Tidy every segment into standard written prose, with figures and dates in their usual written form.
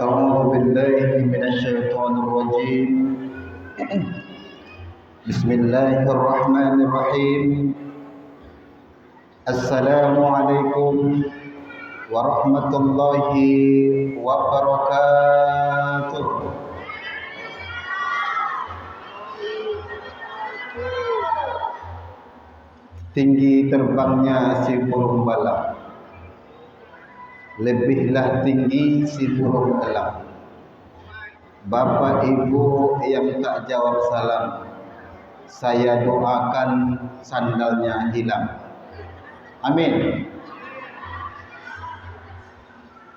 أعوذ بالله من الشيطان الرجيم. بسم الله الرحمن الرحيم. السلام عليكم ورحمة الله وبركاته. Tinggi terbangnya si burung bala, lebihlah tinggi si burung elang. Bapak ibu yang tak jawab salam, saya doakan sandalnya hilang. Amin.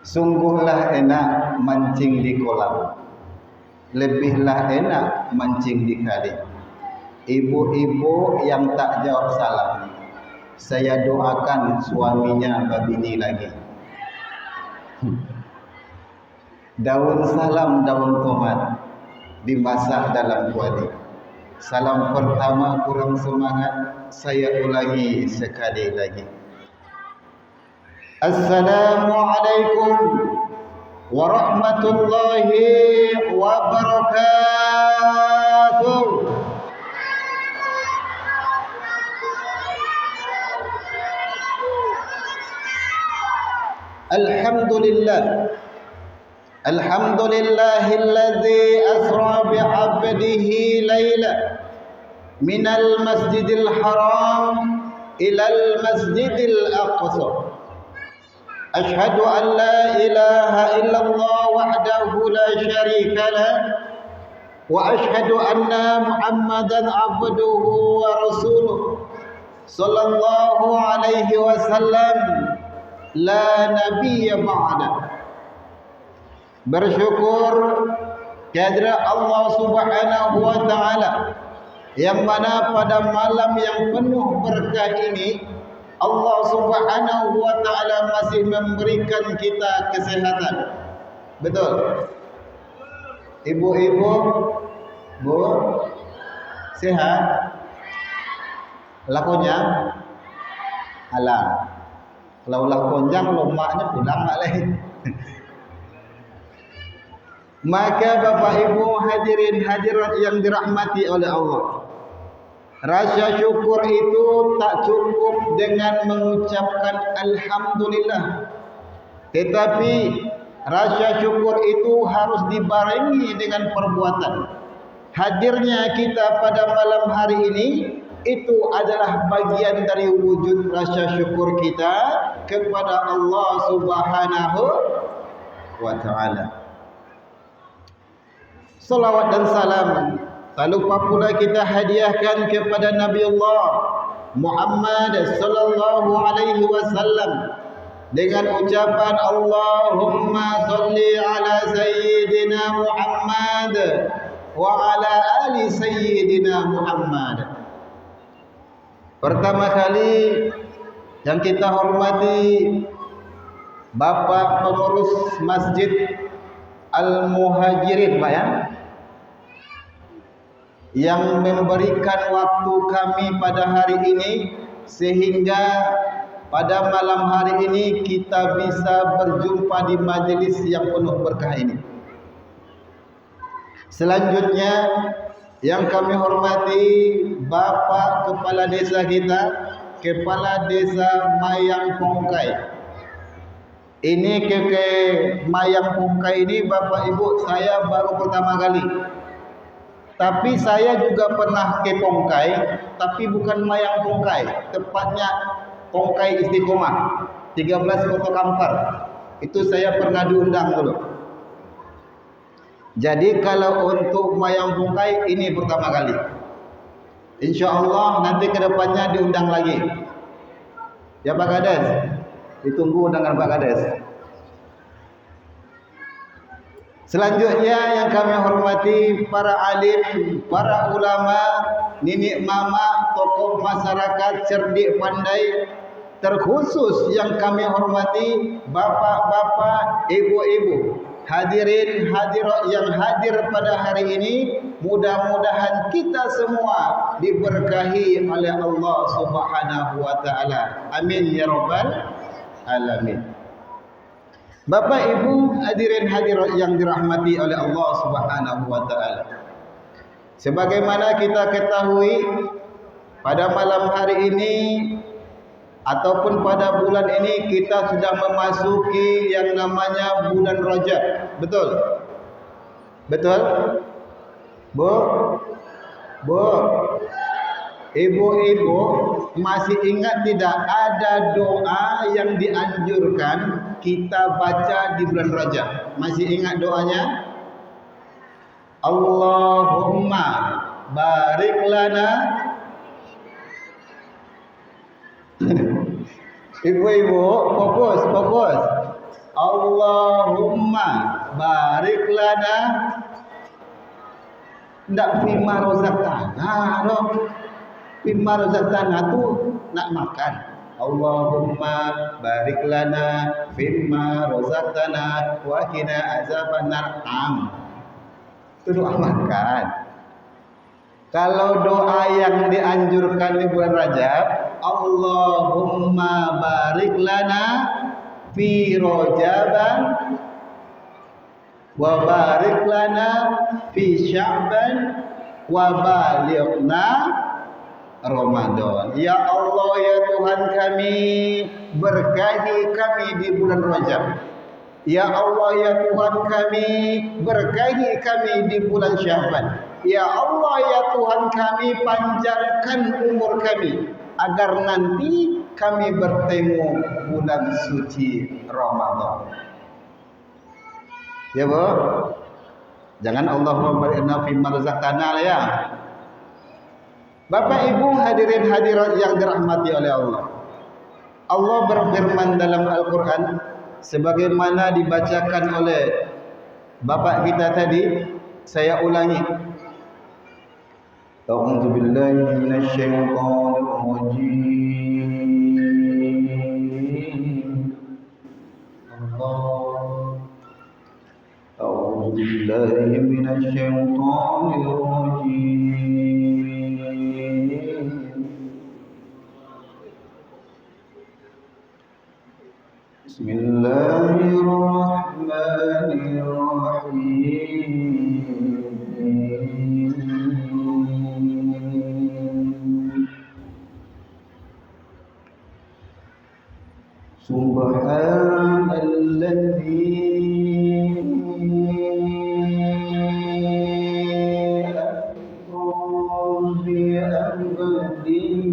Sungguhlah enak mancing di kolam, lebihlah enak mancing di kali. Ibu-ibu yang tak jawab salam, saya doakan suaminya babini lagi. Daun salam, daun tomat dimasak dalam kuali. Salam pertama kurang semangat, saya ulangi sekali lagi. Assalamualaikum warahmatullahi wabarakatuh. Alhamdulillah. Alhamdulillahilladzi asra bi'abdihi layla minal masjidil haram ilal masjidil aqsa. Ashhadu an la ilaha illallah wahdahu la syarika lah wa ashhadu anna Muhammadan abduhu wa rasuluh sallallahu alaihi wasallam la nabiyya ba'da. Bersyukur kehadirat Allah Subhanahu wa taala yang mana pada malam yang penuh berkah ini Allah Subhanahu wa taala masih memberikan kita kesehatan. Betul? Ibu-ibu, Bu, sehat? Lakonya alah. Kalau lah konjang lomaknya pulang lagi. Maka Bapak Ibu hadirin hadirat yang dirahmati oleh Allah, rasa syukur itu tak cukup dengan mengucapkan alhamdulillah, tetapi rasa syukur itu harus dibarengi dengan perbuatan. Hadirnya kita pada malam hari ini itu adalah bagian dari wujud rasa syukur kita kepada Allah Subhanahu wa taala. Salawat dan salam tak lupa pula kita hadiahkan kepada Nabi Allah Muhammad sallallahu alaihi wasallam dengan ucapan Allahumma salli ala sayyidina Muhammad wa ala ali sayyidina Muhammad. Pertama kali yang kita hormati Bapak pengurus Masjid Al-Muhajirin, Pak ya, yang memberikan waktu kami pada hari ini sehingga pada malam hari ini kita bisa berjumpa di majelis yang penuh berkah ini. Selanjutnya yang kami hormati Bapak Kepala Desa kita, Kepala Desa Mayang Pongkai. Ini ke Mayang Pongkai ini Bapak Ibu saya baru pertama kali. Tapi saya juga pernah ke Pongkai, tapi bukan Mayang Pongkai, tepatnya Pongkai Istiqomah 13 Kota Kampar. Itu saya pernah diundang dulu. Jadi kalau untuk Mayang Pongkai ini pertama kali. InsyaAllah nanti ke depannya diundang lagi. Ya Pak Kades, ditunggu undangan Pak Kades. Selanjutnya yang kami hormati para alim, para ulama, nenek mama, tokoh masyarakat cerdik pandai, terkhusus yang kami hormati bapak-bapak, ibu-ibu, hadirin hadirat yang hadir pada hari ini, mudah-mudahan kita semua diberkahi oleh Allah Subhanahu wa taala. Amin ya rabbal alamin. Bapak Ibu hadirin hadirat yang dirahmati oleh Allah Subhanahu wa taala. Sebagaimana kita ketahui, pada malam hari ini ataupun pada bulan ini kita sudah memasuki yang namanya bulan Rajab. Betul? Betul? Bu? Bu? Ibu-ibu masih ingat tidak ada doa yang dianjurkan kita baca di bulan Rajab? Masih ingat doanya? Allahumma barik lana. Ibu-ibu fokus. Allahumma barik lana. Ndak fima rozaqtana loh. Fima rozaqtana tu nak makan. Allahumma barik lana fima rozaqtana wa qina azabannar. Itu doa makan. Kalau doa yang dianjurkan di bulan Rajab, Allahumma barik lana fi Rajaban wa barik lana fi Sya'ban wa balighna Ramadan. Ya Allah ya Tuhan kami, berkahi kami di bulan Rajab. Ya Allah ya Tuhan kami, berkahi kami di bulan Sya'ban. Ya Allah ya Tuhan kami, panjangkan umur kami agar nanti kami bertemu bulan suci Ramadan. Ya Bu, jangan Allahumma barik lana fima razaqtana ya. Bapak Ibu hadirin hadirat yang dirahmati oleh Allah. Allah berfirman dalam Al-Quran sebagaimana dibacakan oleh Bapak kita tadi, saya ulangi. A'udzu billahi minasyaitonir rajim. A'udzu billahi minasyaitonir rajim. Bismillahirrahmanirrahim. Subhanalladzi asra bi abdihi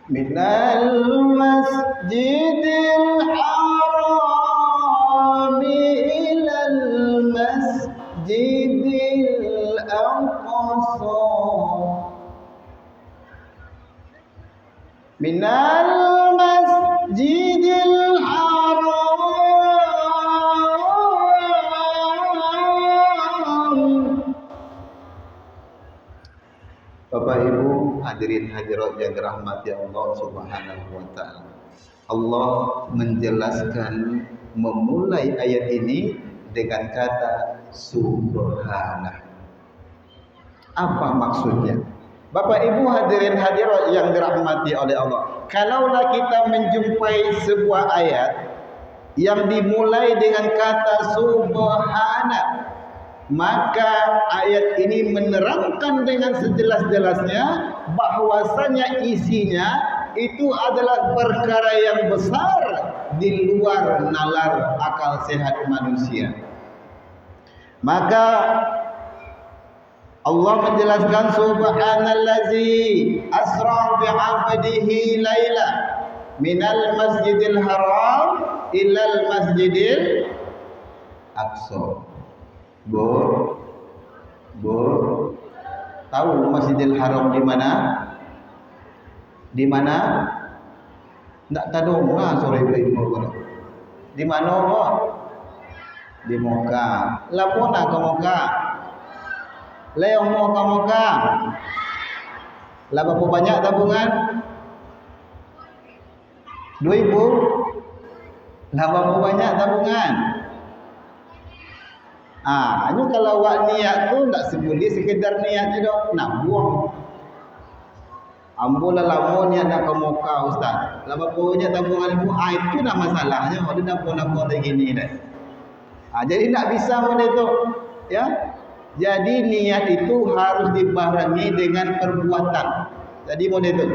minal masjidil haram ilal masjidil aqsa minal masjidil haram. Bapak Ibu hadirin hadirat yang dirahmati Allah Subhanahu wa taala. Allah menjelaskan memulai ayat ini dengan kata subhanah. Apa maksudnya? Bapak Ibu hadirin hadirat yang dirahmati oleh Allah. Kalaulah kita menjumpai sebuah ayat yang dimulai dengan kata subhanah, maka ayat ini menerangkan dengan sejelas-jelasnya bahwasanya isinya itu adalah perkara yang besar di luar nalar akal sehat manusia. Maka Allah menjelaskan subhanallazi asra bi 'abdihi laila minal masjidil haram ilal masjidil aqsa. Bu, Tahu Masjidil Haram di mana? Di mana? Ndak tahu lah sore ilmu. Di mana kok? Di Mekah. Lapona ke Mekah. Leong mau ke Mekah. Lah berapa banyak tabungan? 2,000. Lah berapa banyak tabungan? Hanya kalau awak niat tu tak sebuli sekedar niat je dok, nak buang. Ambo lah lama niat nak ke Mekah ustaz. Lah berapa banyak tabungan ibu? Itu nak masalahnya. Dia dah pun gini dah. Jadi tak bisa benda tu. Ya. Jadi niat itu harus dibarengi dengan perbuatan. Jadi benda tu.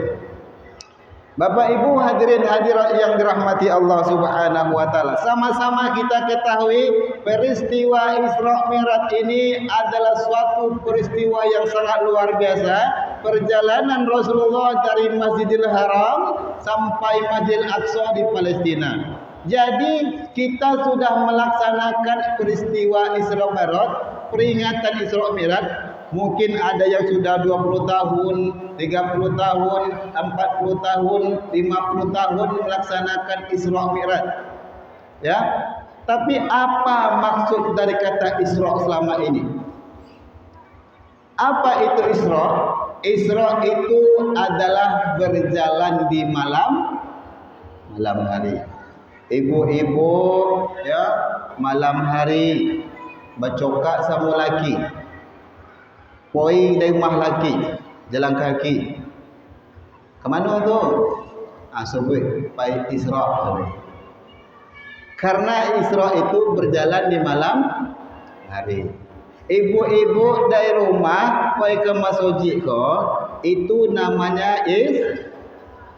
Bapak Ibu hadirin hadirat yang dirahmati Allah Subhanahu wa taala. Sama-sama kita ketahui peristiwa Isra Mi'raj ini adalah suatu peristiwa yang sangat luar biasa. Perjalanan Rasulullah dari Masjidil Haram sampai Masjidil Aqsa di Palestina. Jadi kita sudah melaksanakan peristiwa Isra Mi'raj, peringatan Isra Mi'raj. Mungkin ada yang sudah 20 tahun, 30 tahun, 40 tahun, 50 tahun melaksanakan Isra Mi'raj. Ya. Tapi apa maksud dari kata Isra selama ini? Apa itu Isra? Isra itu adalah berjalan di malam hari. Ibu-ibu ya, malam hari bercokak sama laki. Poi dari rumah laki, jalan kaki. Ke mana tu? Sebut pai Isra. Karena Isra itu berjalan di malam hari. Ibu-ibu dari rumah poi ke masjid ko, itu namanya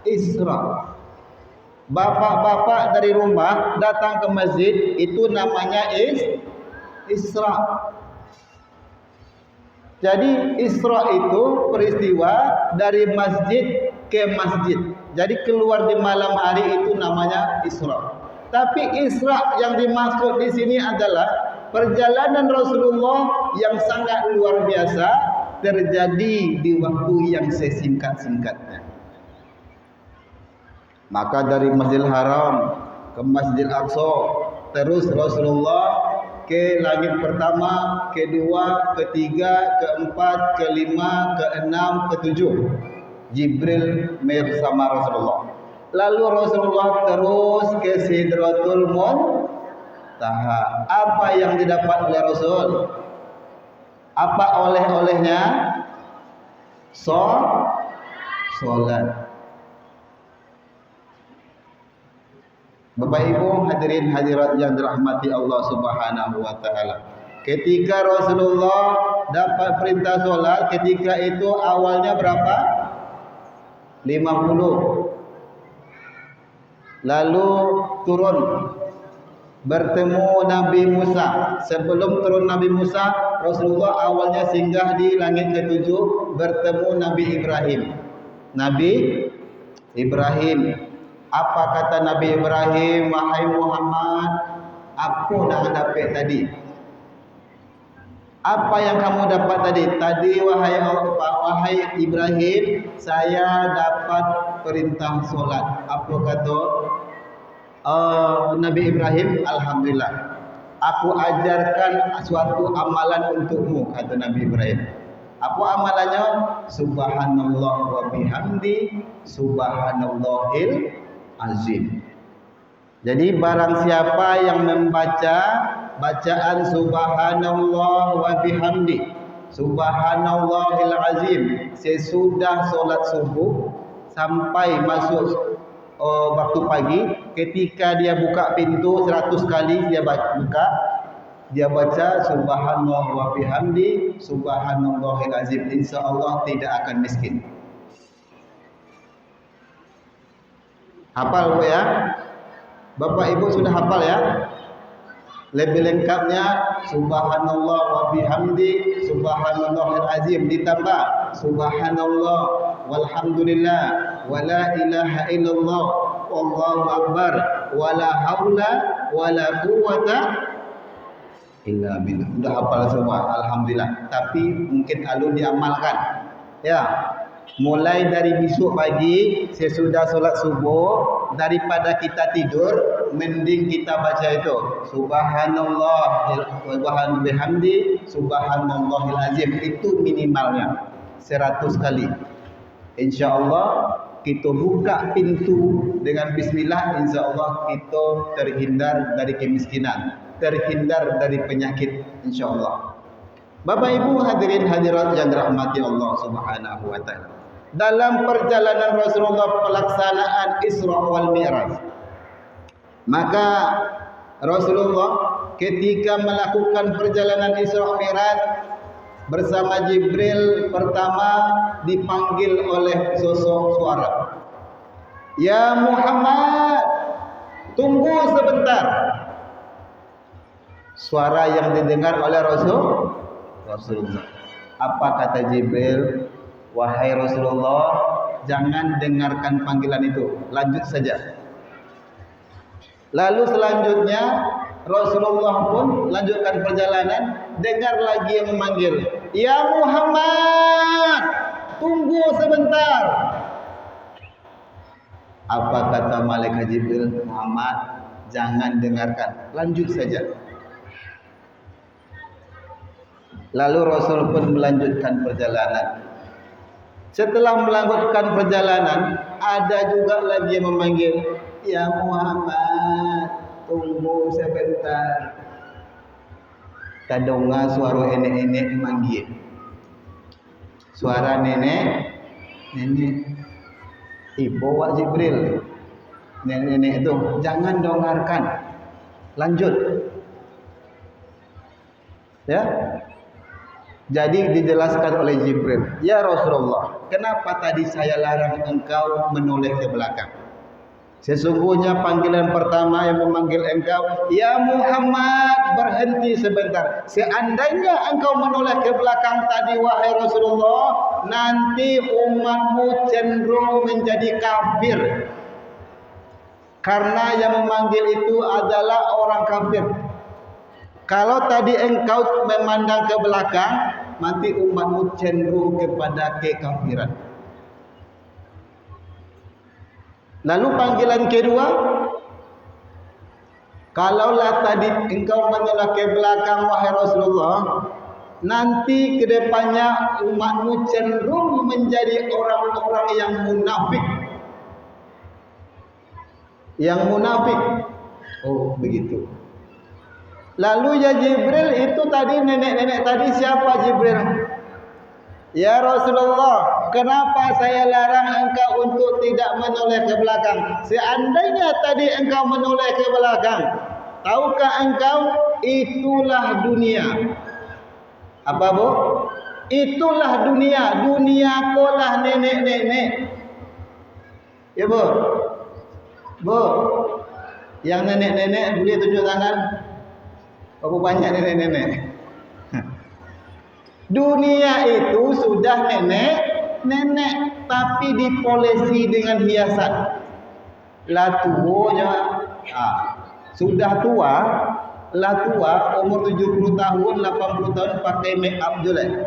Isra. Bapak-bapak dari rumah datang ke masjid, itu namanya Isra. Jadi Isra itu peristiwa dari masjid ke masjid. Jadi keluar di malam hari itu namanya Isra. Tapi Isra yang dimaksud di sini adalah perjalanan Rasulullah yang sangat luar biasa terjadi di waktu yang sesingkat-singkatnya. Maka dari Masjidil Haram ke Masjidil Aqsa, terus Rasulullah ke langit pertama, kedua, ketiga, keempat, kelima, keenam, ketujuh. Jibril bersama Rasulullah. Lalu Rasulullah terus ke Sidratul Muntaha. Apa yang didapat oleh Rasul? Apa oleh-olehnya? Solat. Bapak Ibu hadirin hadirat yang dirahmati Allah Subhanahu wa taala. Ketika Rasulullah dapat perintah solat, ketika itu awalnya berapa? 50. Lalu turun bertemu Nabi Musa. Sebelum turun Nabi Musa, Rasulullah awalnya singgah di langit ketujuh bertemu Nabi Ibrahim. Apa kata Nabi Ibrahim? Wahai Muhammad, apa nak dapat tadi? Apa yang kamu dapat tadi? Tadi wahai Ibrahim, saya dapat perintah solat. Apa kata Nabi Ibrahim? Alhamdulillah. Aku ajarkan suatu amalan untukmu, kata Nabi Ibrahim. Apa amalannya? Subhanallah wa bihamdi, subhanallahil azim. Jadi barang siapa yang membaca bacaan subhanallah wa bihamdi, subhanallahil azim sesudah solat subuh sampai masuk waktu pagi, ketika dia buka pintu 100 kali dia baca subhanallah wa bihamdi, subhanallahil azim, insyaallah tidak akan miskin. Hafal ya? Bapak Ibu sudah hafal ya? Lebih lengkapnya subhanallah wa bihamdi, subhanallahil azim ditambah subhanallah walhamdulillah wala ilaha illallah wallahu akbar wala haula wala quwwata illa billah. Sudah hafal semua, alhamdulillah. Tapi mungkin alun diamalkan. Ya. Mulai dari besok pagi sesudah solat subuh, daripada kita tidur, mending kita baca itu. Subhanallah wa bihamdi subhanallahil azim. Itu minimalnya 100 kali. Insyaallah kita buka pintu dengan bismillah, insyaallah kita terhindar dari kemiskinan, terhindar dari penyakit insyaallah. Bapak Ibu hadirin hadirat yang dirahmati Allah Subhanahu wa taala. Dalam perjalanan Rasulullah pelaksanaan Isra wal Mi'raj, maka Rasulullah ketika melakukan perjalanan Isra Mi'raj bersama Jibril, pertama dipanggil oleh sosok suara. Ya Muhammad, tunggu sebentar. Suara yang didengar oleh Rasulullah. Apa kata Jibril? Wahai Rasulullah, jangan dengarkan panggilan itu, lanjut saja. Lalu selanjutnya Rasulullah pun lanjutkan perjalanan, dengar lagi yang memanggil, ya Muhammad, tunggu sebentar. Apa kata malaikat Jibril? Muhammad, jangan dengarkan, lanjut saja. Lalu Rasul pun melanjutkan perjalanan. Setelah melanjutkan perjalanan, ada juga lagi yang memanggil, ya Muhammad, tunggu sebentar. Kadonga suara nenek-nenek memanggil. Suara nenek. Bawa Jibril. Nenek-nenek itu, jangan dengarkan. Lanjut. Ya. Jadi dijelaskan oleh Jibril, ya Rasulullah, kenapa tadi saya larang engkau menoleh ke belakang? Sesungguhnya panggilan pertama yang memanggil engkau, ya Muhammad, berhenti sebentar. Seandainya engkau menoleh ke belakang tadi, wahai Rasulullah, nanti umatmu cenderung menjadi kafir. Karena yang memanggil itu adalah orang kafir. Kalau tadi engkau memandang ke belakang, nanti umatmu cenderung kepada kekafiran. Lalu panggilan kedua, kalaulah tadi engkau menoleh ke belakang wahai Rasulullah, nanti kedepannya umatmu cenderung menjadi orang-orang yang munafik. Yang munafik. Oh, begitu. Lalu ya Jibril, itu tadi nenek-nenek tadi siapa Jibril? Ya Rasulullah, kenapa saya larang engkau untuk tidak menoleh ke belakang? Seandainya tadi engkau menoleh ke belakang, tahukah engkau itulah dunia? Apa bu? Itulah dunia. Dunia kolah nenek-nenek. Ya bu? Bu, yang nenek-nenek boleh tunjuk tangan. Berapa banyak nenek-nenek? Dunia itu sudah nenek, tapi dipolesi dengan hiasan. Lah tuanya, sudah tua, umur 70 tahun, 80 tahun pakai make up jelek.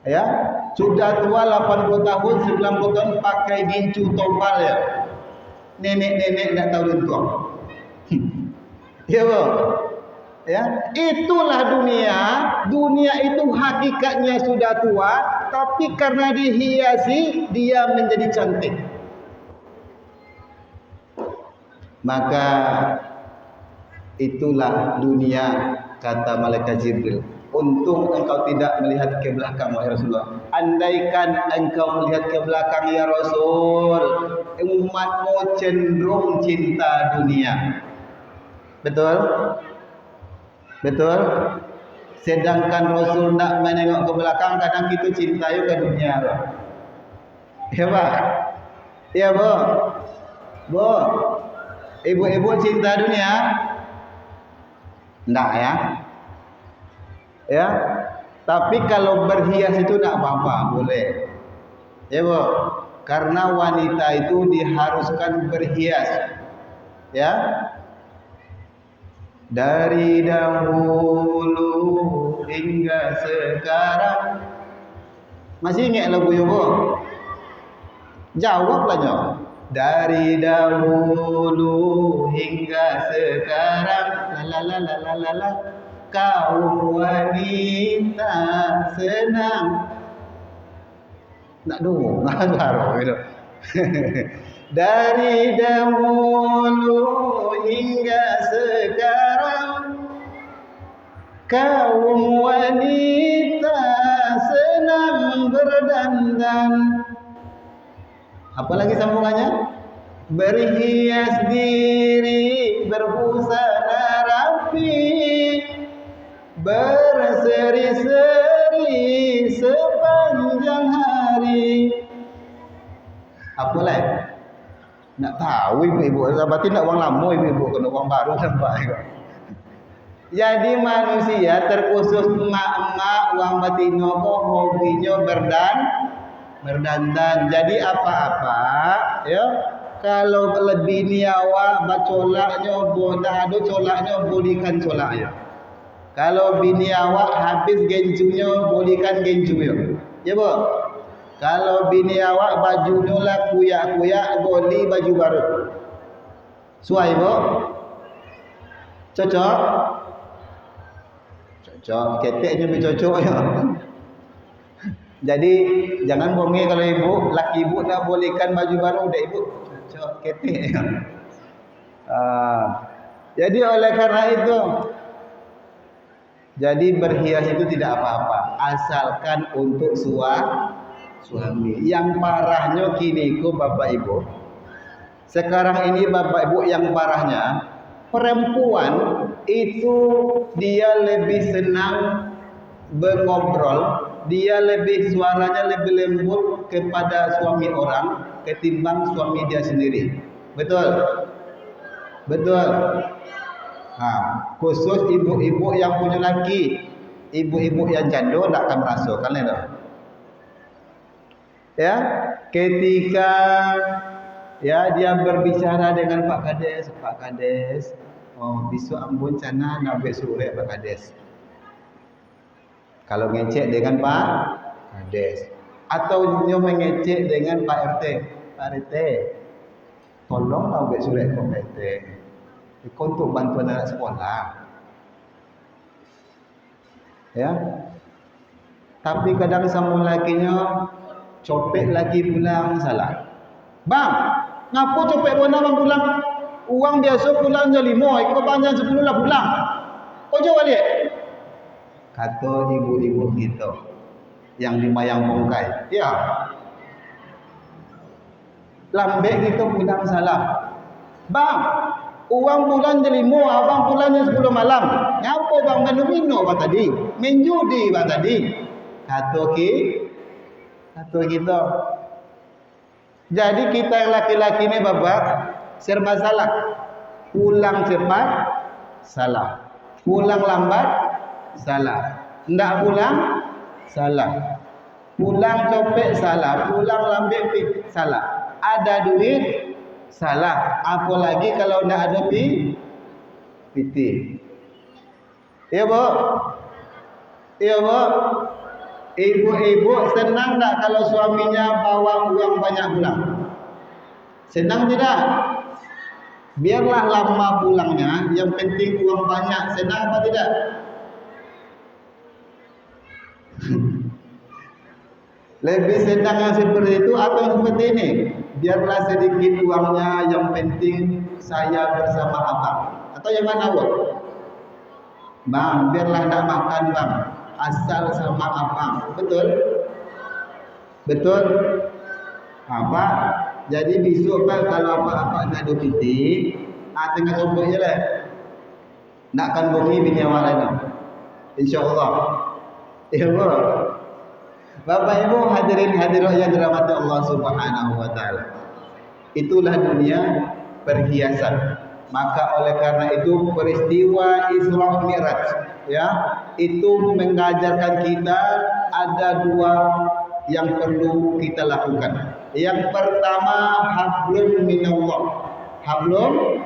Ya, sudah tua 80 tahun, 90 tahun pakai gincu topal ya. Nenek-nenek enggak tahu untung. Ya, Bu. Ya, itulah dunia. Dunia itu hakikatnya sudah tua, tapi karena dihiasi dia menjadi cantik. Maka itulah dunia, kata malaikat Jibril. Untung engkau tidak melihat ke belakang wahai Rasulullah. Andaikan engkau melihat ke belakang ya Rasul, umatmu cenderung cinta dunia. Betul? Betul? Sedangkan Rasul nak menengok ke belakang, kadang kita cinta ke dunia. Ya Pak? Ya Bu? Bu? Ibu-ibu cinta dunia? Enggak ya? Ya? Tapi kalau berhias itu enggak apa-apa, boleh. Ya Bu? Karena wanita itu diharuskan berhias. Ya? dari dahulu hingga sekarang. Masih ingat lagu Yobo? Jawablah nyo. Dari dahulu hingga sekarang, la la la la la la, kaum wanita senang. Nak dong, ngajar gitu. Dari dahulu hingga sekarang, kaum wanita senang berdandan. Apalagi sambungannya? Berhias diri, berbusana rapi, berseri-seri sepanjang hari. Apa lagi? Nak tahu ibu-ibu, berarti nak uang lama ibu-ibu, kena uang baru sampai. Jadi manusia terkhusus emak-emak uang batino kok hobinya berdandan. Jadi apa-apa ya, kalau lebih niawa bacolaknya bodah ado colaknya bolikan colaknya. Kalau bini awak habis genjunya bolikan genjunya. Ya bu. Kalau bini awak bajunya lah kuyak-kuyak boli baju baru. Suai bu. Cocok. Cocok. Keteknya bercocok ya. Jadi jangan bohongi kalau ibu, laki ibu nak bolehkan baju baru, udah ibu cocok ketek. Jadi oleh karena itu, jadi berhias itu tidak apa-apa, asalkan untuk suami. Yang parahnya kini ku bapak ibu, sekarang ini bapak ibu yang parahnya, perempuan itu dia lebih senang mengobrol. Dia lebih suaranya lebih lembut kepada suami orang ketimbang suami dia sendiri. Betul? Betul. Khusus ibu-ibu yang punya laki, ibu-ibu yang janda tak akan merasakan itu. Ya, ketika ya dia berbicara dengan Pak Kades, oh besok ambon cana nak besok Pak Kades. Kalau ngecek dengan Pak Kades atau nyo mengecek dengan Pak RT, Pak RT, tolonglah buat surat Pak RT, untuk bantuan anak sekolah, ya. Tapi kadang sama lakinya copet lagi pulang salah. Bang, ngapo copet bona bang pulang? Uang biasa pulang jam 5, ikut bang jam 10 lah pulang. Ojo balik. Kata ibu-ibu gitu yang di Mayang Bongkai, ya lambek gitu pulang salah. Bang, uang bulan jelimo, abang pulangnya 10 malam. Ngapa bang menu bang tadi? Menjudi bang tadi. Kata gitu. Jadi kita yang laki-laki ini bapak serba salah. Pulang cepat salah. Pulang lambat salah. Ndak pulang salah. Pulang copet salah. Pulang lambek salah. Ada duit salah. Apalagi kalau ndak ada piti. Ya bu. Ya bu. Ibu-ibu senang tak kalau suaminya bawa uang banyak pulang? Senang tidak? Biarlah lama pulangnya, yang penting uang banyak. Senang apa tidak? Lebih senang yang seperti itu atau seperti ini? Biarlah sedikit uangnya, yang penting saya bersama abang. Atau yang mana bu? Bang, biarlah nak makan bang, asal sama abang. Betul? Betul? Apa? Jadi besok kan kalau apa-apa nak ada piti, tengah sombong je lah. Nakkan bumi bini awak lain. InsyaAllah. Ya Allah. Bapak Ibu hadirin hadirat yang dirahmati Allah Subhanahu wa taala. Itulah dunia perhiasan. Maka oleh karena itu peristiwa Isra Mi'raj ya, itu mengajarkan kita ada dua yang perlu kita lakukan. Yang pertama hablum minallah. Hablum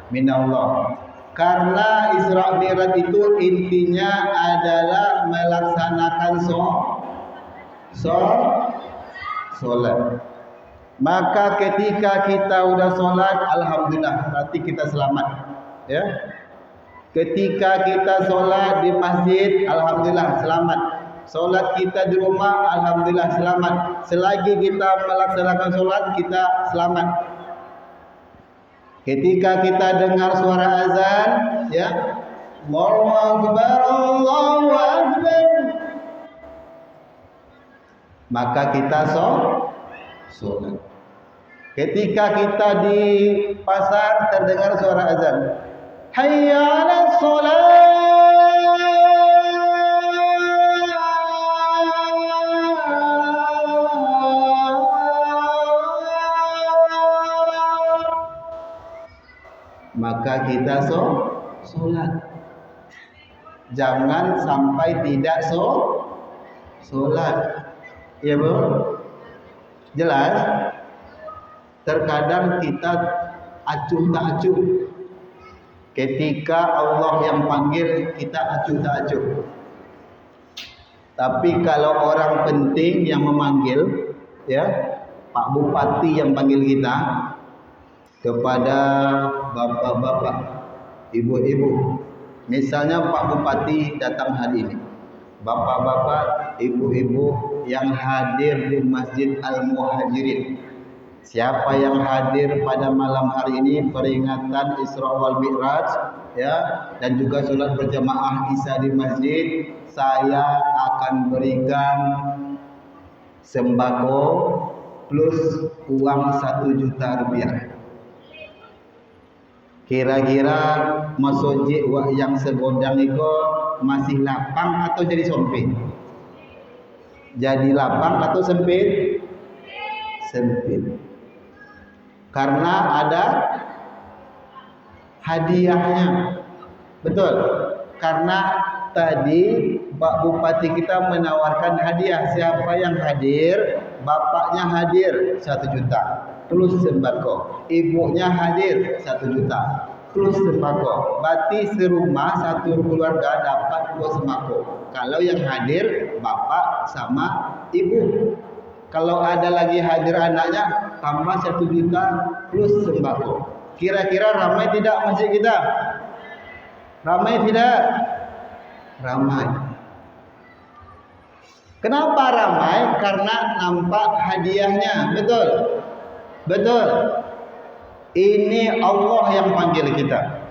minallah. Karena Isra Mi'raj itu intinya adalah melaksanakan sholat. Maka ketika kita udah sholat, alhamdulillah, berarti kita selamat. Ya. Ketika kita sholat di masjid, alhamdulillah selamat. Sholat kita di rumah, alhamdulillah selamat. Selagi kita melaksanakan sholat, kita selamat. Ketika kita dengar suara azan, ya, Allahu Akbar, Allahu Akbar, maka kita sholat. Ketika kita di pasar terdengar suara azan, hayya 'alas shalah, maka kita sholat. Jangan sampai tidak sholat. Ya Bu? Jelas? Terkadang kita acuh tak acuh. Ketika Allah yang panggil, kita acuh tak acuh. Tapi kalau orang penting yang memanggil, ya, Pak Bupati yang panggil kita, kepada bapak-bapak, ibu-ibu. Misalnya Pak Bupati datang hari ini. Bapak-bapak, ibu-ibu yang hadir di Masjid Al-Muhajirin. Siapa yang hadir pada malam hari ini peringatan Isra wal Mi'raj, ya, dan juga sholat berjamaah Isya di masjid, saya akan berikan sembako plus uang 1 juta rupiah. Kira-kira masjid yang segodang itu masih lapang atau jadi sempit? Jadi lapang atau sempit? Sempit. Karena ada hadiahnya. Betul. Karena tadi Pak Bupati kita menawarkan hadiah. Siapa yang hadir? Bapaknya hadir 1 juta plus sembako. Ibunya hadir 1 juta plus sembako. Berarti serumah satu keluarga dapat 2 sembako. Kalau yang hadir bapak sama ibu. Kalau ada lagi hadir anaknya, tambah 1 juta plus sembako. Kira-kira ramai tidak masjid kita? Ramai tidak? Ramai. Kenapa ramai? Karena nampak hadiahnya. Betul? Betul. Ini Allah yang panggil kita.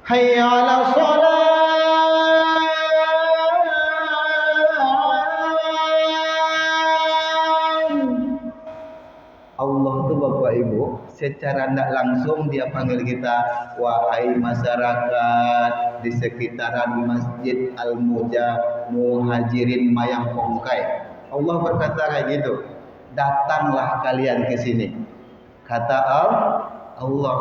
Hayya 'alas shalah. Allah tuh Bapak Ibu secara tidak langsung dia panggil kita, wahai masyarakat di sekitaran Masjid Al-Muhajirin Mayang Pongkai. Allah berkata kayak gitu, datanglah kalian ke sini. Kata Allah,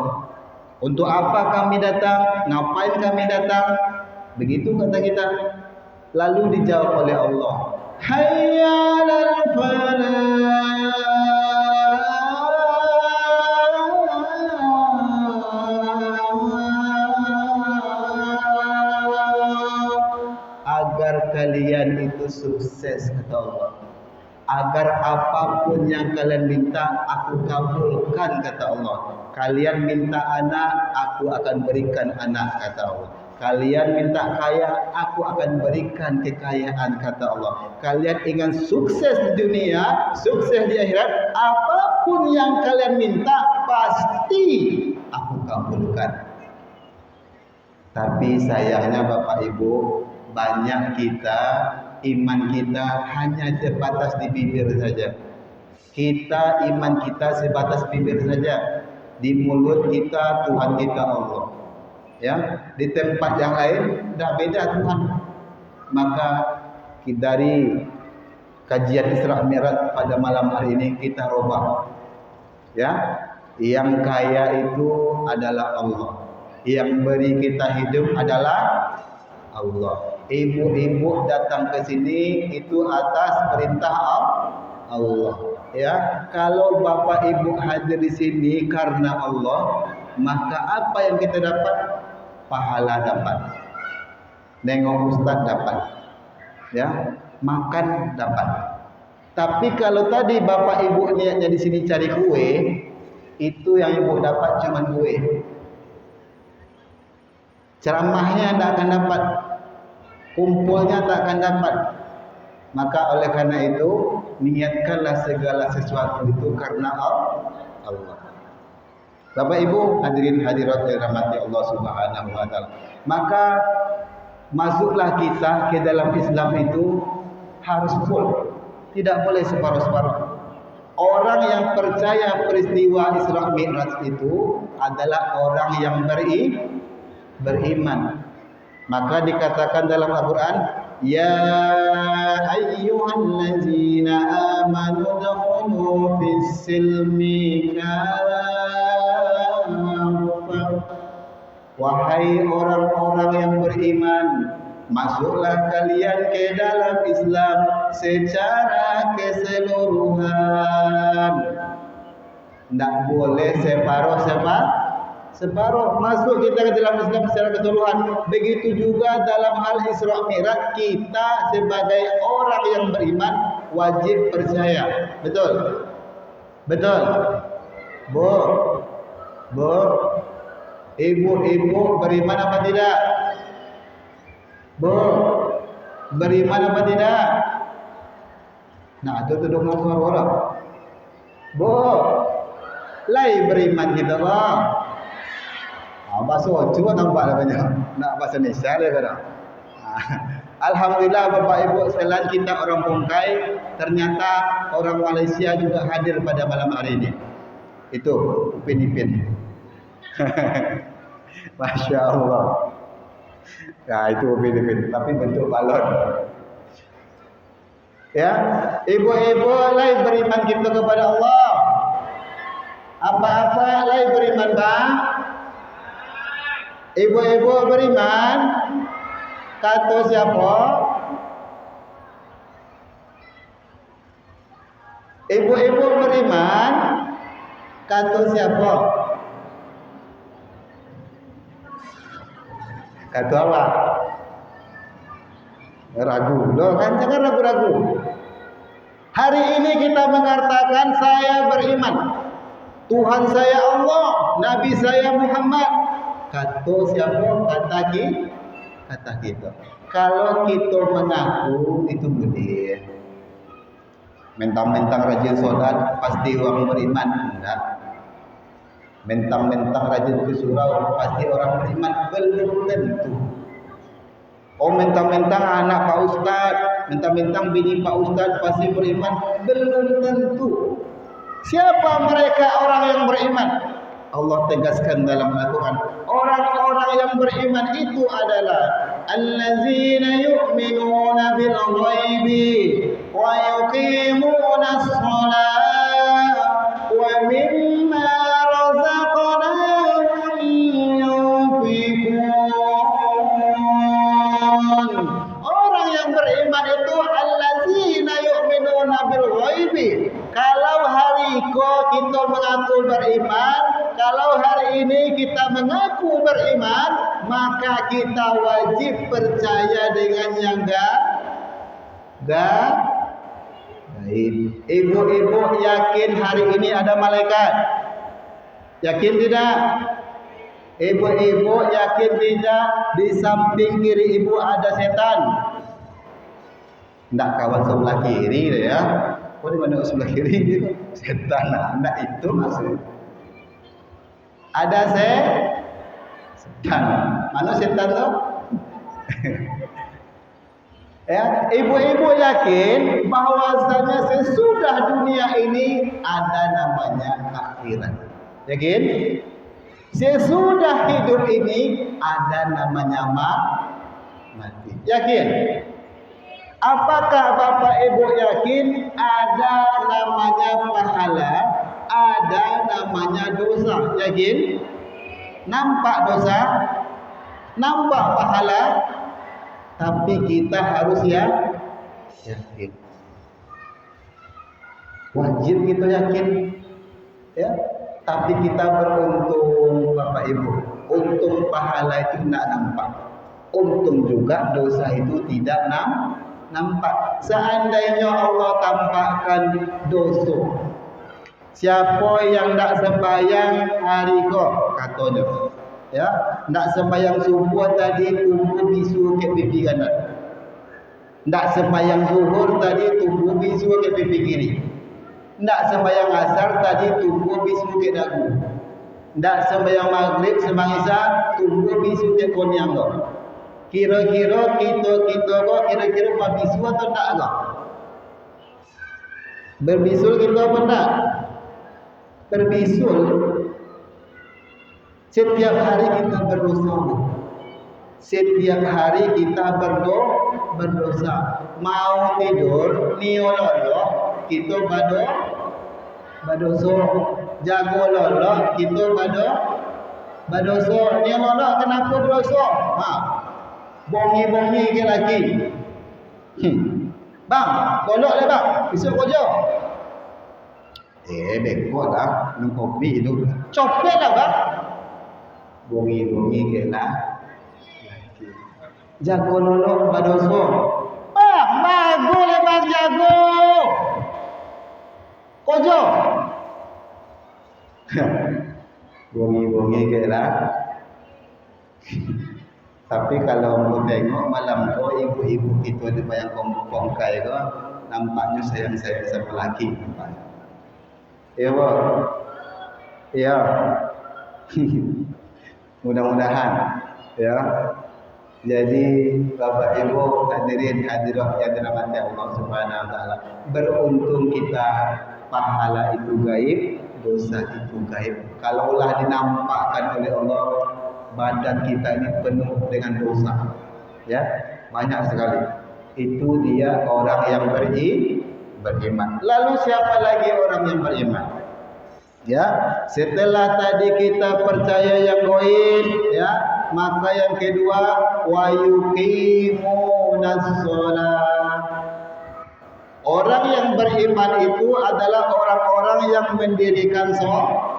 untuk apa kami datang? Ngapain kami datang? Begitu kata kita. Lalu dijawab oleh Allah, hayya 'alal falah. Agar kalian itu sukses, kata Allah. Agar apapun yang kalian minta, aku kabulkan, kata Allah. Kalian minta anak, aku akan berikan anak, kata Allah. Kalian minta kaya, aku akan berikan kekayaan, kata Allah. Kalian ingin sukses di dunia, sukses di akhirat, apapun yang kalian minta, pasti aku kabulkan. Tapi sayangnya Bapak Ibu, banyak kita, iman kita hanya sebatas di bibir saja. Kita, iman kita sebatas bibir saja. Di mulut kita Tuhan kita Allah. Ya, di tempat yang lain dah beda Tuhan. Maka dari kajian Isra Mi'raj pada malam hari ini kita robah. Ya, yang kaya itu adalah Allah. Yang beri kita hidup adalah Allah. Ibu-ibu datang ke sini itu atas perintah Allah. Ya, kalau bapak ibu hadir di sini karena Allah, maka apa yang kita dapat? pahala dapat. Nengok ustaz dapat. Ya, makan dapat. Tapi kalau tadi bapak ibu niatnya di sini cari kue, itu yang ibu dapat cuma kue. Ceramahnya tak akan dapat, kumpulnya tak akan dapat. Maka oleh karena itu niatkanlah segala sesuatu itu karena Allah. Bapak Ibu hadirin hadirat yang dirahmati Allah Subhanahu wa taala. Maka masuklah kita ke dalam Islam itu harus full. Tidak boleh separuh-separuh. Orang yang percaya peristiwa Isra Mi'raj itu adalah orang yang beriman. Maka dikatakan dalam Al-Quran, ya ayyuhallazina amanu dakhulu fis silmi kaffah. Wahai orang-orang yang beriman, masuklah kalian ke dalam Islam secara keseluruhan. Tidak boleh separuh. Masuk kita ke dalam Islam secara keseluruhan. Begitu juga dalam hal Isra Mi'raj, kita sebagai orang yang beriman wajib percaya. Betul? Bu, ibu-ibu beriman apa tidak? Bu, beriman apa tidak? Nah, itu dong orang. Bu, lai beriman kita bang. Bahasa Ojo nampak namanya. Nak bahasa Indonesia dia kata. Alhamdulillah Bapak Ibu sekalian, kita orang Pongkai, ternyata orang Malaysia juga hadir pada malam hari ini. Itu Upin. Masya Allah. Nah itu Upin, tapi bentuk balon. Ya, ibu-ibu lai beriman kita kepada Allah. Apa-apa lai beriman bang. Ibu-ibu beriman, kata siapa? Ibu-ibu beriman, kata siapa? Kata apa? Ragu, loh kan jangan ragu-ragu. Hari ini kita mengatakan saya beriman. Tuhan saya Allah, Nabi saya Muhammad. Kata siapa? Kata kita. Kalau kita mengaku itu boleh. Mentang-mentang rajin sholat pasti orang beriman. Enggak. Mentang-mentang rajin ke surau pasti orang beriman. Belum tentu. Oh mentang-mentang anak Pak Ustaz, mentang-mentang bini Pak Ustaz pasti beriman. Belum tentu. Siapa mereka orang yang beriman? Allah tegaskan dalam Al-Quran, orang-orang yang beriman itu adalah allazina yu'minuna bil ghaibi wa yuqimuna as-salat wa mimma razaqnahum yunfiqun. Orang yang beriman itu allazina yu'minuna bil ghaibi. Kalau hari kita mengaku beriman, kalau hari ini kita mengaku beriman, maka kita wajib percaya dengan yang gaib. Ibu-ibu yakin hari ini ada malaikat? Yakin tidak? Ibu-ibu yakin tidak di samping kiri ibu ada setan? Tidak kawan sebelah kiri ya. Oh di mana sebelah kiri itu? Setan. Nah itu maksudnya. Ada setan. Mana setan tu? Ya, ibu-ibu yakin bahwasanya sesudah dunia ini ada namanya akhirat. Yakin? Sesudah hidup ini ada namanya mati. Yakin? Apakah Bapak Ibu yakin ada namanya pahala, ada namanya dosa? Yakin? Nampak dosa, nampak pahala, tapi kita harus yakin. Wajib kita yakin, ya. Tapi kita beruntung Bapak Ibu. Untung pahala itu tidak nampak. Untung juga dosa itu tidak nampak. Seandainya Allah tampakkan dosa, siapa yang tak sembahyang hari kau katanya, ya, tak sembahyang subuh tadi tumbuh bisu ke pipi kanan, tak sembahyang zuhur tadi tumbuh bisu ke pipi kiri, tak sembahyang asar tadi tumbuh bisu ke dagu, tak sembahyang maghrib sembahyang isya tumbuh bisu ke konyang kau. Kira-kira kita kok kira-kira bisu atau tak kau? Berbisul kita apa tak? Berbisul. Setiap hari kita berdosa. Setiap hari kita berdosa. Mau tidur, niololo, kita berdosa. Jago lolo, kita berdosa. Niololo kenapa berdosa? Bongi-bongi ke lagi. Bang, golok lah bang. Besok kerja. Bekor lah. Minum kopi itu. Copet lah bang. Bongi-bongi ke lagi. Jago lolok berdosa. Bang, bagus lah bang jago. Kerja. Bongi-bongi ke lagi. Tapi kalau mau tengok malam tu ibu-ibu kita di bayang kongkai tu nampaknya sayang-sayang sama lelaki. Ya boh. Ya. Mudah-mudahan ya. Jadi Bapak Ibu hadirin hadirat yang dirahmati Allah Subhanahu wa taala, beruntung kita pahala itu gaib, dosa itu gaib. Kalaulah dinampakkan oleh Allah badan kita ini penuh dengan dosa, ya, banyak sekali. Itu dia orang yang beriman. Lalu siapa lagi orang yang beriman? Ya, setelah tadi kita percaya yang gaib, ya, maka yang kedua wa yuqimunas shalah. Orang yang beriman itu adalah orang-orang yang mendirikan solat.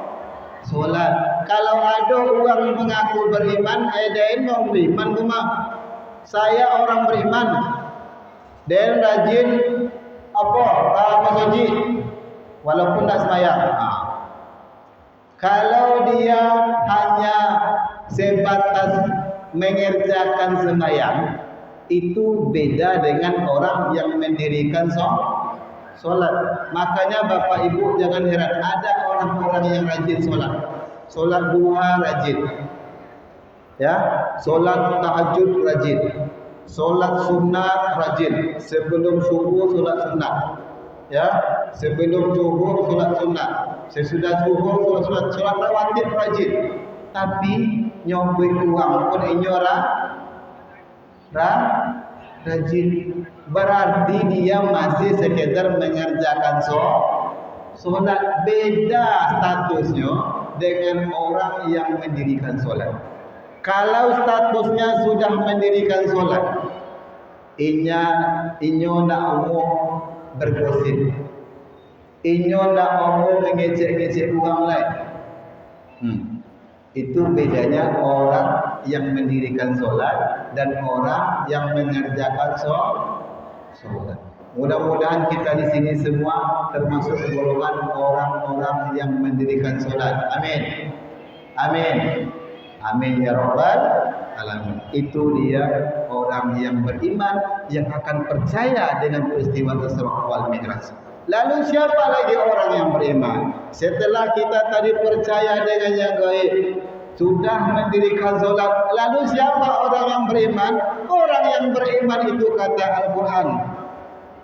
Kalau ada orang mengaku beriman, dia mau beriman cuma saya orang beriman. Dan rajin masjid walaupun tak sembahyang. Kalau dia hanya sebatas mengerjakan sembahyang, itu beda dengan orang yang mendirikan solat. Makanya Bapak Ibu jangan heran ada orang-orang yang rajin solat duha rajin, ya, solat tahajud rajin, solat sunat rajin, sebelum subuh solat sunat, ya, sebelum zuhur solat sunat, sesudah zuhur solat rawatib rajin. Tapi nyobek uang pun inyora rajin, berarti dia masih sekedar mengerjakan solat. Beda statusnya dengan orang yang mendirikan solat. Kalau statusnya sudah mendirikan solat, inyo nak umum bergosip, inyo nak umum mengecek-ngecek orang lain. Itu bedanya orang yang mendirikan solat dan orang yang mengerjakan solat. Mudah-mudahan kita di sini semua termasuk golongan orang-orang yang mendirikan solat. Amin. Amin. Amin ya rabbal alamin. Itu dia orang yang beriman yang akan percaya dengan peristiwa Isra wal Mi'raj. Lalu siapa lagi orang yang beriman? Setelah kita tadi percaya dengan yang gaib, sudah mendirikan solat, lalu siapa orang yang beriman? Orang yang beriman itu kata Al-Quran,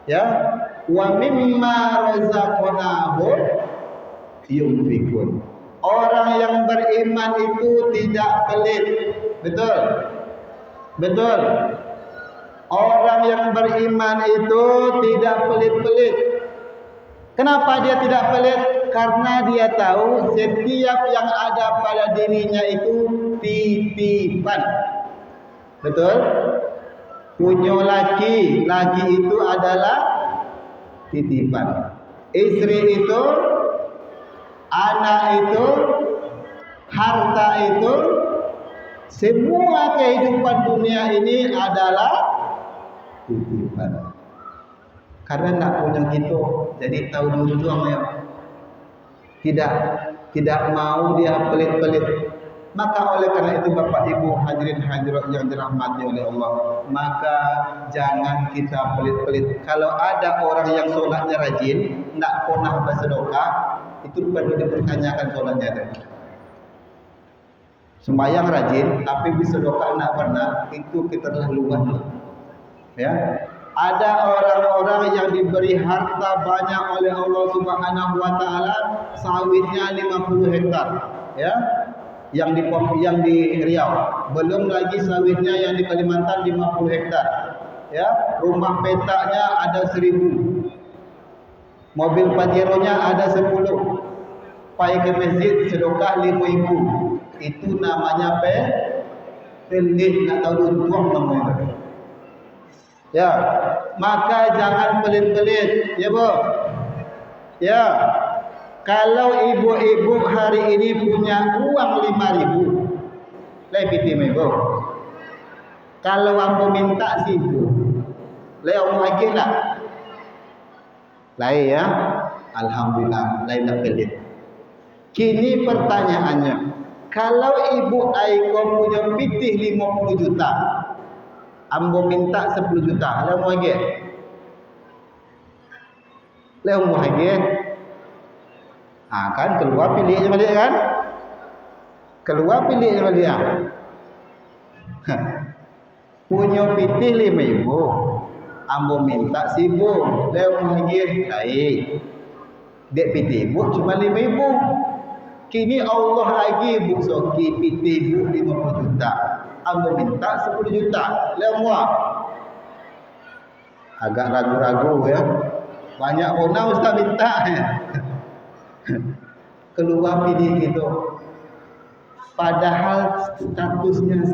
ya, wa mimma razaqnahum yunfikun. Orang yang beriman itu tidak pelit. Betul? Betul. Orang yang beriman itu tidak pelit-pelit. Kenapa dia tidak pelit? Karena dia tahu setiap yang ada pada dirinya itu titipan. Betul? Punya laki itu adalah titipan. Istri itu, anak itu, harta itu Semua kehidupan dunia ini adalah titipan. Karena nak punya gitu, jadi tahu dulu ya. Tidak mau dia pelit-pelit. Maka oleh karena itu Bapak Ibu hadirin hadirat yang dirahmati oleh Allah, maka jangan kita pelit-pelit. Kalau ada orang yang solatnya rajin, tidak pernah bersedekah, itu perlu dipertanyakan solatnya tadi. Sembahyang rajin, tapi bersedekah tidak pernah, itu keterlaluan. Ya, ada orang-orang yang diberi harta banyak oleh Allah Subhanahu Wa Taala, sawitnya 50 hektar, ya. Yang di Riau, belum lagi sawitnya yang di Kalimantan 50 hektar, ya. Rumah petaknya ada 1000, mobil Pajero-nya ada 10, pai ke masjid sedekah 5000. Itu namanya pelit, nak tahu untung namanya. Ya, maka jangan pelit-pelit, ya Bu. Ya. Kalau ibu-ibu hari ini punya uang 5.000, lebih timbul. Kalau ambo minta 1.000, leo lagi lah. Lain ya, alhamdulillah, lain nak pelit. Kini pertanyaannya, kalau ibu Aiko punya pitih 50 juta, ambo minta 10 juta, leo lagi. Leo lagi. Kan keluar pilihnya balik kan? Keluar pilihnya balik. Punya pitih 5.000, ambo minta 1.000, leo lagi. Baik. Dek pitih ibu cuma 5.000. Kini Allah lagi bu soki pitih ibu 50 juta, ambo minta 10 juta, leo muak. Agak ragu-ragu ya. Banyak orang ustaz minta ya. Keluar pilih gitu, padahal statusnya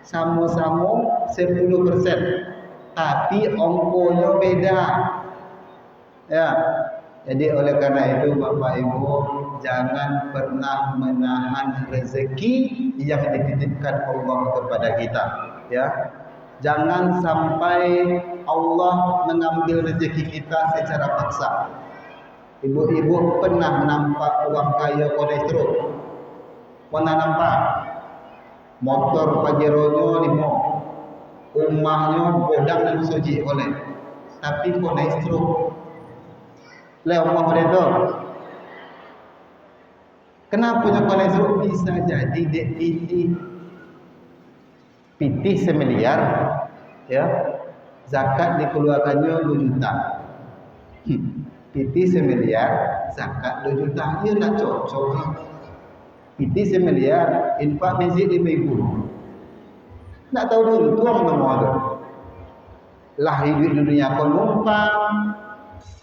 sama-sama 10%, tapi ongkonya beda. Ya, jadi oleh karena itu Bapak Ibu jangan pernah menahan rezeki yang dititipkan Allah kepada kita. Ya, jangan sampai Allah mengambil rezeki kita secara paksa. Ibu-ibu pernah nampak uang kaya kolesterol? Pernah nampak? Motor Pajero-nya 5, rumahnya bodang dan suci oleh, tapi kolesterol. Lewat apa itu? Kenapa punya kolesterol? Bisa jadi dek pitih 1 miliar, ya, zakat dikeluarkannya 2 juta. Pitih 1 miliar, zakat 2 juta. Ia nak cocok. Pitih 1 miliar, infak masjid 5.000. Nak tahu dulu tuang semua tu. Lah hidup di dunia kau numpang,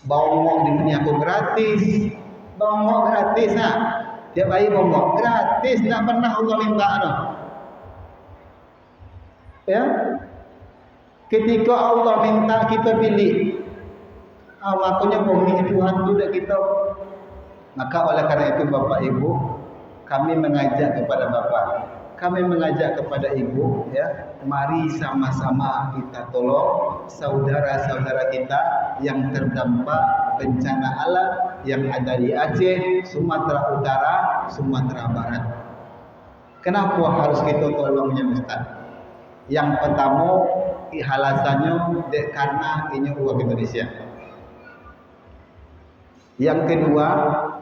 bongok di dunia kau gratis. Bongok gratis ah. Tiap hari bongok gratis, tak pernah Allah minta no. Ya. Ketika Allah minta kita pilih, makanya bumi Tuhan tu dak kita. Maka oleh karena itu Bapak Ibu, kami mengajak kepada Bapak, kami mengajak kepada Ibu, ya, mari sama-sama kita tolong saudara-saudara kita yang terdampak bencana alam yang ada di Aceh, Sumatera Utara, Sumatera Barat. Kenapa harus kita tolongnya Ustaz? Yang pertama, alasannya karena ini uang Indonesia. Yang kedua,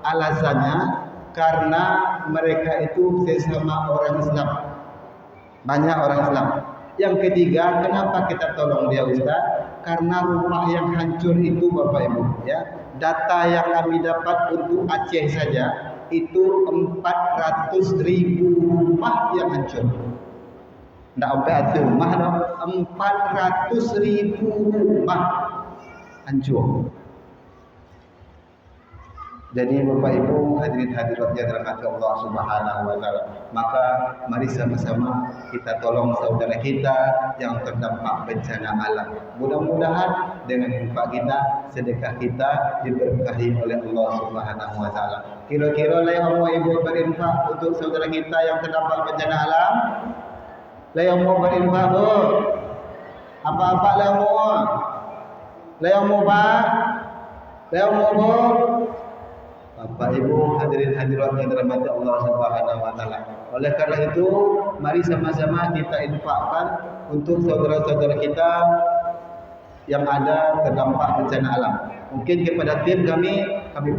alasannya karena mereka itu sesama orang Islam. Banyak orang Islam. Yang ketiga, kenapa kita tolong dia Ustaz? Karena rumah yang hancur itu Bapak Ibu, ya. Data yang kami dapat untuk Aceh saja itu 400.000 rumah yang hancur. Tidak sampai 1 rumah, 400.000 rumah hancur. Jadi Bapak Ibu hadirin hadirat yang dirahmati Allah Subhanahu wa taala, maka mari sama-sama kita tolong saudara kita yang terdampak bencana alam. Mudah-mudahan dengan infak kita, sedekah kita diberkahi oleh Allah Subhanahu wa taala. Kira-kira lain Bapak Ibu berinfak untuk saudara kita yang terdampak bencana alam? Layang mau berinfak bu. Apa-apa layang mau. Layang mau pak. Layang mau bu. Bapak Ibu hadirin hadirat yang dirahmati Allah Subhanahu wa taala. Oleh karena itu, mari sama-sama kita infakkan untuk saudara-saudara kita yang ada terdampak bencana alam. Mungkin kepada tim kami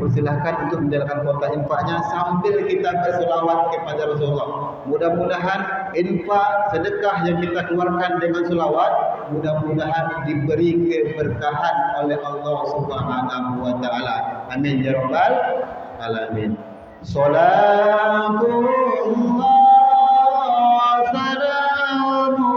persilahkan untuk menjalankan kuota infaknya sambil kita berselawat kepada Rasulullah. Mudah-mudahan infak sedekah yang kita keluarkan dengan selawat mudah-mudahan diberi keberkahan oleh Allah Subhanahu wa taala. Amin ya rabbal alamin. Salatullah